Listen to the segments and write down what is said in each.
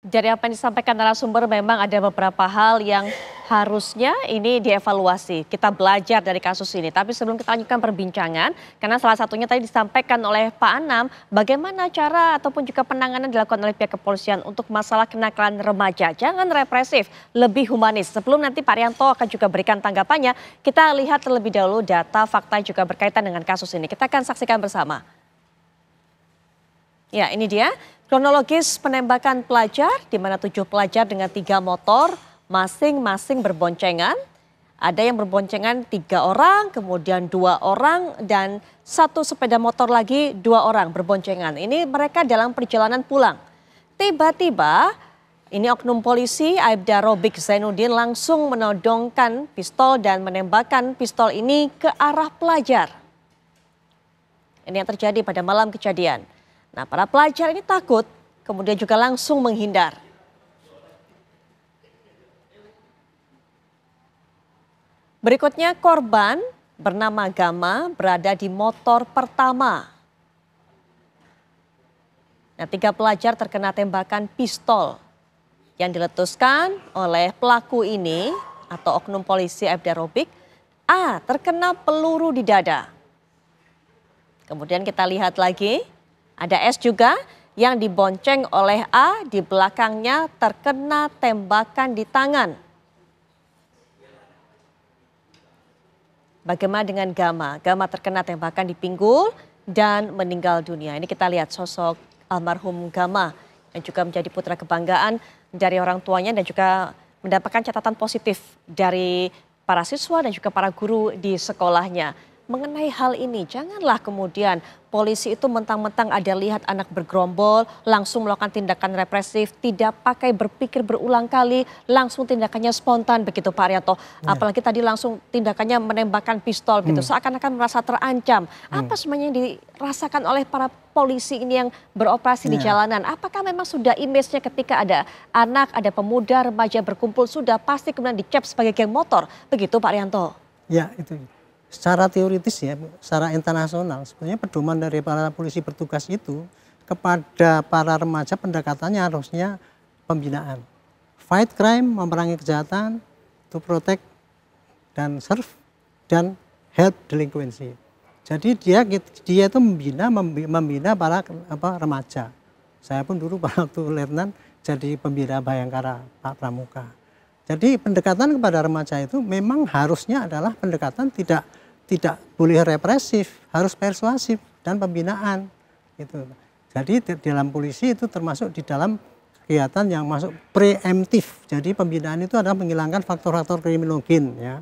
Dari apa yang disampaikan narasumber memang ada beberapa hal yang harusnya ini dievaluasi. Kita belajar dari kasus ini. Tapi sebelum kita lanjutkan perbincangan, karena salah satunya tadi disampaikan oleh Pak Anam, bagaimana cara ataupun juga penanganan dilakukan oleh pihak kepolisian untuk masalah kenakalan remaja. Jangan represif, lebih humanis. Sebelum nanti Pak Rianto akan juga berikan tanggapannya, kita lihat terlebih dahulu data, fakta juga berkaitan dengan kasus ini. Kita akan saksikan bersama. Ya, ini dia kronologis penembakan pelajar, di mana 7 pelajar dengan 3 motor masing-masing berboncengan. Ada yang berboncengan 3 orang, kemudian 2 orang, dan 1 sepeda motor lagi 2 orang berboncengan. Ini mereka dalam perjalanan pulang. Tiba-tiba ini oknum polisi Aibda Robik Zainuddin langsung menodongkan pistol dan menembakkan pistol ini ke arah pelajar. Ini yang terjadi pada malam kejadian. Nah, para pelajar ini takut, kemudian juga langsung menghindar. Berikutnya korban bernama Gama berada di motor pertama. Nah, 3 pelajar terkena tembakan pistol yang diletuskan oleh pelaku ini atau oknum polisi Aibda Robik. A terkena peluru di dada. Kemudian kita lihat lagi. Ada S juga yang dibonceng oleh A, di belakangnya terkena tembakan di tangan. Bagaimana dengan Gama? Gama terkena tembakan di pinggul dan meninggal dunia. Ini kita lihat sosok almarhum Gama yang juga menjadi putra kebanggaan dari orang tuanya dan juga mendapatkan catatan positif dari para siswa dan juga para guru di sekolahnya. Mengenai hal ini, janganlah kemudian polisi itu mentang-mentang ada lihat anak bergerombol, langsung melakukan tindakan represif, tidak pakai berpikir berulang kali, langsung tindakannya spontan begitu Pak Rianto. Ya. Apalagi tadi langsung tindakannya menembakkan pistol gitu, seakan-akan merasa terancam. Apa sebenarnya yang dirasakan oleh para polisi ini yang beroperasi di jalanan? Apakah memang sudah image-nya ketika ada anak, ada pemuda, remaja berkumpul, sudah pasti kemudian dicap sebagai geng motor, begitu Pak Rianto? Ya, itu. Secara teoritis ya, secara internasional sebenarnya pedoman dari para polisi bertugas itu kepada para remaja pendekatannya harusnya pembinaan. Fight crime, memerangi kejahatan, to protect dan serve, dan help delinquency. Jadi dia itu membina para remaja. Saya pun dulu waktu letnan jadi pembina Bayangkara Pak Pramuka. Jadi pendekatan kepada remaja itu memang harusnya adalah pendekatan tidak boleh represif, harus persuasif dan pembinaan. Gitu. Jadi dalam polisi itu termasuk di dalam kegiatan yang masuk preemptif. Jadi pembinaan itu adalah menghilangkan faktor-faktor kriminogen, ya.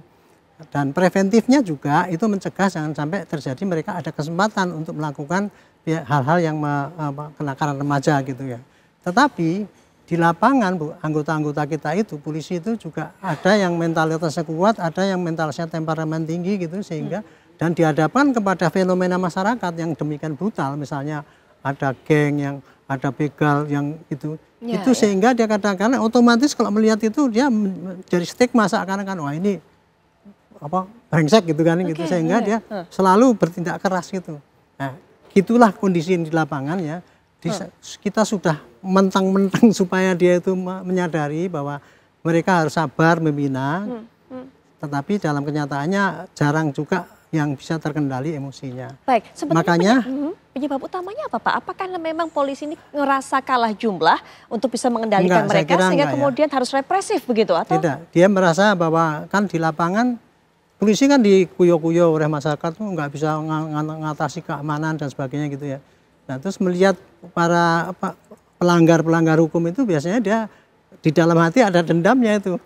Dan preventifnya juga itu mencegah jangan sampai terjadi mereka ada kesempatan untuk melakukan hal-hal yang kenakalan remaja gitu ya. Tetapi di lapangan anggota-anggota kita itu, polisi itu juga ada yang mentalitasnya kuat, ada yang mentalitasnya temperamen tinggi gitu sehingga dan dihadapkan kepada fenomena masyarakat yang demikian brutal, misalnya ada geng yang ada begal yang itu sehingga dia katakan otomatis kalau melihat itu dia jadi stigma seakan-akan wah ini brengsek gitu kan gitu sehingga dia selalu bertindak keras gitu. Nah, gitulah kondisi di lapangan ya. Kita sudah mentang-mentang supaya dia itu menyadari bahwa mereka harus sabar membina, tetapi dalam kenyataannya jarang juga yang bisa terkendali emosinya. Baik, makanya penyebab utamanya apa Pak? Apakah memang polisi ini ngerasa kalah jumlah untuk bisa mengendalikan mereka sehingga kemudian harus represif begitu atau? Tidak, dia merasa bahwa kan di lapangan polisi kan dikuyo-kuyo oleh masyarakat tuh nggak bisa mengatasi keamanan dan sebagainya gitu ya. Nah terus melihat para pelanggar hukum itu biasanya dia di dalam hati ada dendamnya itu.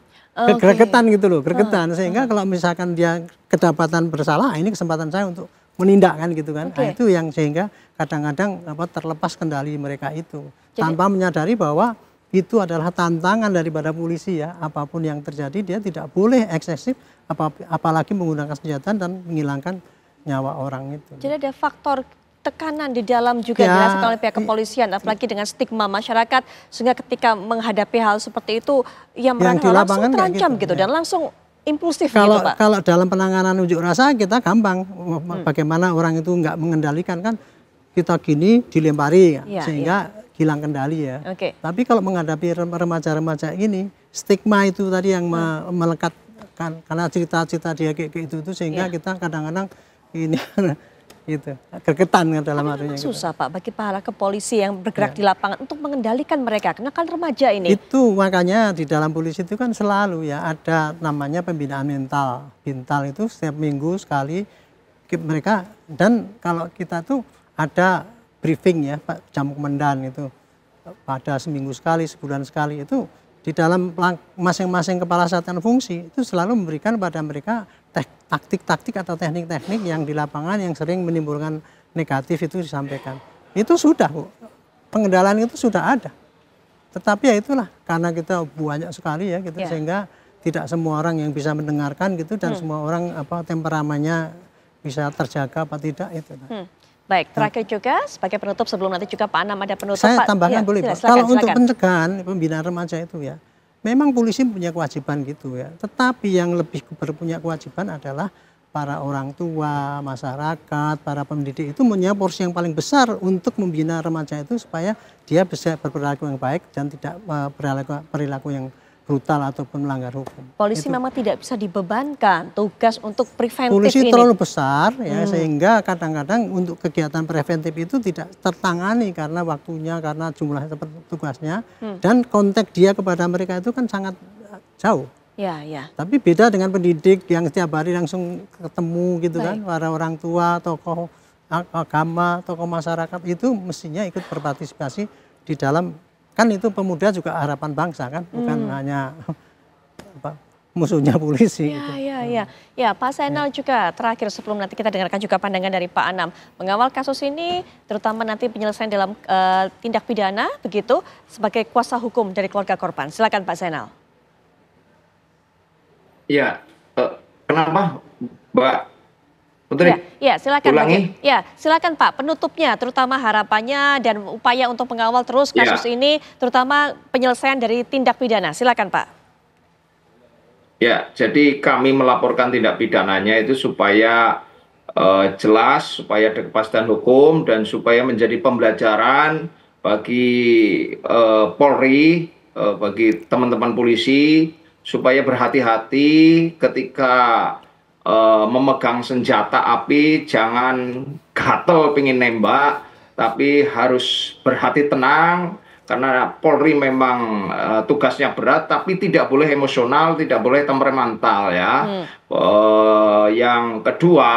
Gregetan gitu loh, gregetan. Sehingga kalau misalkan dia kedapatan bersalah, ini kesempatan saya untuk menindakkan gitu kan. Nah, itu yang sehingga kadang-kadang terlepas kendali mereka itu. Tanpa menyadari bahwa itu adalah tantangan daripada polisi ya. Apapun yang terjadi dia tidak boleh eksesif, apalagi menggunakan senjata dan menghilangkan nyawa orang itu. Jadi ada faktor tekanan di dalam juga dirasakan oleh pihak kepolisian, apalagi dengan stigma masyarakat, sehingga ketika menghadapi hal seperti itu, yang langsung terancam gitu dan langsung impulsif gitu Pak. Kalau dalam penanganan unjuk rasa kita gampang, bagaimana orang itu nggak mengendalikan kan, kita gini dilempari, sehingga hilang kendali ya. Oke. Tapi kalau menghadapi remaja-remaja ini, stigma itu tadi yang melekat karena cerita-cerita dia kayak gitu itu sehingga kita kadang-kadang ini itu gergetan dalam artinya. Susah Pak bagi para kepolisi yang bergerak di lapangan untuk mengendalikan mereka karena kan remaja ini. Itu makanya di dalam polisi itu kan selalu ya ada namanya pembinaan mental. Bintal itu setiap minggu sekali mereka, dan kalau kita tuh ada briefing ya Pak Jam Komandan itu pada seminggu sekali, sebulan sekali itu di dalam masing-masing kepala satuan fungsi itu selalu memberikan pada mereka taktik-taktik atau teknik-teknik yang di lapangan yang sering menimbulkan negatif itu disampaikan. Itu sudah Bu, pengendalian itu sudah ada. Tetapi ya itulah karena kita banyak sekali ya gitu sehingga tidak semua orang yang bisa mendengarkan gitu dan semua orang temperamennya bisa terjaga apa tidak itu. Baik, terakhir juga sebagai penutup sebelum nanti juga Pak Anam ada penutup. Saya tambahkan boleh Pak. Kalau untuk pencegahan pembinaan remaja itu ya, memang polisi punya kewajiban gitu ya. Tetapi yang lebih berpunya kewajiban adalah para orang tua, masyarakat, para pendidik itu punya porsi yang paling besar untuk membina remaja itu supaya dia bisa berperilaku yang baik dan tidak perilaku yang brutal ataupun melanggar hukum. Polisi memang tidak bisa dibebankan tugas untuk preventif polisi ini. Terlalu besar ya sehingga kadang-kadang untuk kegiatan preventif itu tidak tertangani karena waktunya, karena jumlah tugasnya dan konteks dia kepada mereka itu kan sangat jauh. Ya. Tapi beda dengan pendidik yang setiap hari langsung ketemu gitu kan, para orang tua, tokoh agama, tokoh masyarakat itu mestinya ikut berpartisipasi di dalam. Kan itu pemuda juga harapan bangsa kan, bukan hanya musuhnya polisi. Ya, Pak Zainal juga terakhir sebelum nanti kita dengarkan juga pandangan dari Pak Anam. Mengawal kasus ini, terutama nanti penyelesaian dalam tindak pidana, begitu, sebagai kuasa hukum dari keluarga korban. Silakan Pak Zainal. Ya, kenapa Mbak Putri? Ya, silakan. Ulangi. Ya, silakan Pak. Penutupnya, terutama harapannya dan upaya untuk mengawal terus kasus ini, terutama penyelesaian dari tindak pidana. Silakan Pak. Ya, jadi kami melaporkan tindak pidananya itu supaya jelas, supaya ada kepastian hukum dan supaya menjadi pembelajaran bagi Polri, bagi teman-teman polisi, supaya berhati-hati ketika memegang senjata api, jangan gatel pengen nembak, tapi harus berhati tenang karena Polri memang tugasnya berat, tapi tidak boleh emosional, tidak boleh temperamental ya. Yang kedua,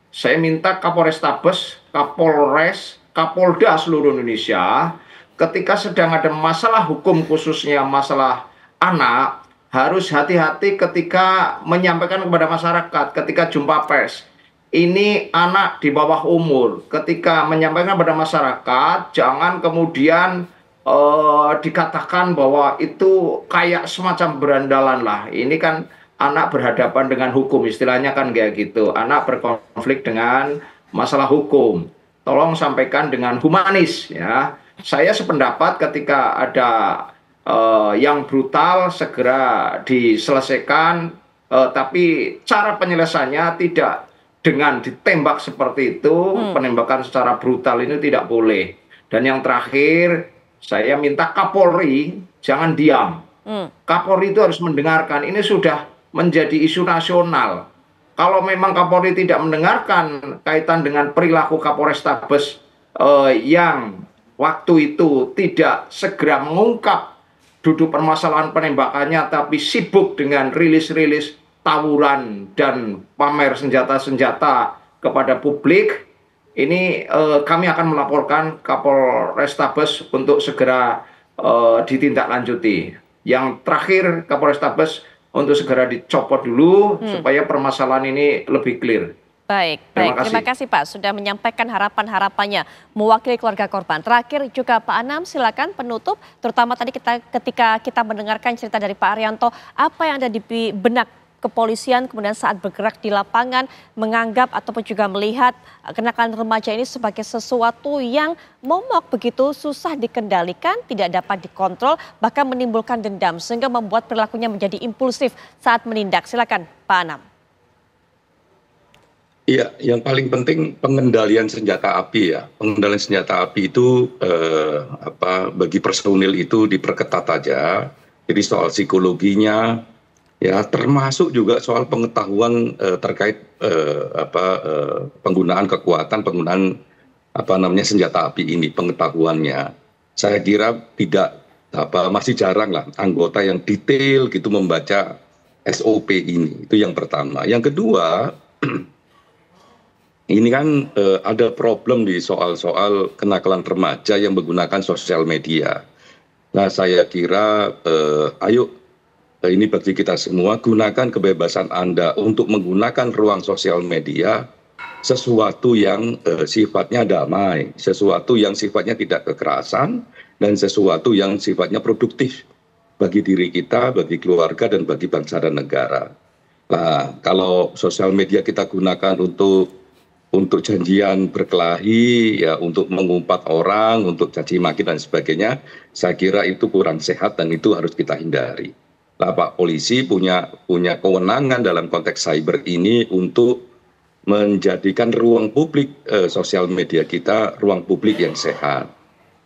saya minta Kapolrestabes, Kapolres, Kapolda seluruh Indonesia, ketika sedang ada masalah hukum khususnya masalah anak, harus hati-hati ketika menyampaikan kepada masyarakat, ketika jumpa pers. Ini anak di bawah umur. Ketika menyampaikan kepada masyarakat, jangan kemudian dikatakan bahwa itu kayak semacam berandalan lah. Ini kan anak berhadapan dengan hukum, istilahnya kan kayak gitu. Anak berkonflik dengan masalah hukum. Tolong sampaikan dengan humanis ya. Saya sependapat ketika ada yang brutal segera diselesaikan, tapi cara penyelesaiannya tidak dengan ditembak seperti itu, penembakan secara brutal ini tidak boleh. Dan yang terakhir, saya minta Kapolri jangan diam. Kapolri itu harus mendengarkan, ini sudah menjadi isu nasional. Kalau memang Kapolri tidak mendengarkan kaitan dengan perilaku Kapolrestabes yang waktu itu tidak segera mengungkap duduk permasalahan penembakannya, tapi sibuk dengan rilis-rilis tawuran dan pamer senjata-senjata kepada publik, ini kami akan melaporkan Kapolrestabes untuk segera ditindaklanjuti. Yang terakhir, Kapolrestabes untuk segera dicopot dulu supaya permasalahan ini lebih clear. Baik. Terima kasih Pak sudah menyampaikan harapan-harapannya mewakili keluarga korban. Terakhir juga Pak Anam, silakan penutup, terutama tadi ketika kita mendengarkan cerita dari Pak Arianto, apa yang ada di benak kepolisian kemudian saat bergerak di lapangan menganggap ataupun juga melihat kenakalan remaja ini sebagai sesuatu yang momok begitu, susah dikendalikan, tidak dapat dikontrol, bahkan menimbulkan dendam sehingga membuat perilakunya menjadi impulsif saat menindak. Silakan Pak Anam. Iya, yang paling penting pengendalian senjata api ya. Pengendalian senjata api itu bagi personil itu diperketat aja. Jadi soal psikologinya ya, termasuk juga soal pengetahuan terkait penggunaan kekuatan, penggunaan senjata api ini, pengetahuannya. Saya kira tidak masih jarang lah anggota yang detail gitu membaca SOP ini. Itu yang pertama. Yang kedua, ini kan ada problem di soal-soal kenakalan remaja yang menggunakan sosial media. Nah, saya kira ayo ini bagi kita semua, gunakan kebebasan Anda untuk menggunakan ruang sosial media sesuatu yang sifatnya damai, sesuatu yang sifatnya tidak kekerasan, dan sesuatu yang sifatnya produktif bagi diri kita, bagi keluarga, dan bagi bangsa dan negara. Nah, kalau sosial media kita gunakan untuk janjian berkelahi, ya, untuk mengumpat orang, untuk caci maki dan sebagainya, saya kira itu kurang sehat dan itu harus kita hindari. Nah, Pak Polisi punya kewenangan dalam konteks cyber ini untuk menjadikan ruang publik sosial media kita ruang publik yang sehat.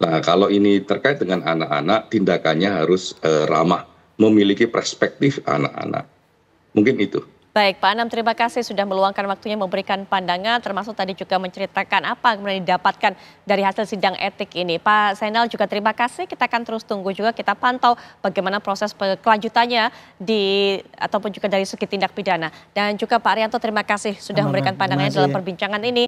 Nah, kalau ini terkait dengan anak-anak, tindakannya harus ramah, memiliki perspektif anak-anak. Mungkin itu. Baik, Pak Anam, terima kasih sudah meluangkan waktunya memberikan pandangan, termasuk tadi juga menceritakan apa yang kemudian didapatkan dari hasil sidang etik ini. Pak Zainal juga terima kasih, kita akan terus tunggu juga, kita pantau bagaimana proses kelanjutannya ataupun juga dari segi tindak pidana. Dan juga Pak Arianto, terima kasih sudah memberikan pandangannya dalam perbincangan ini.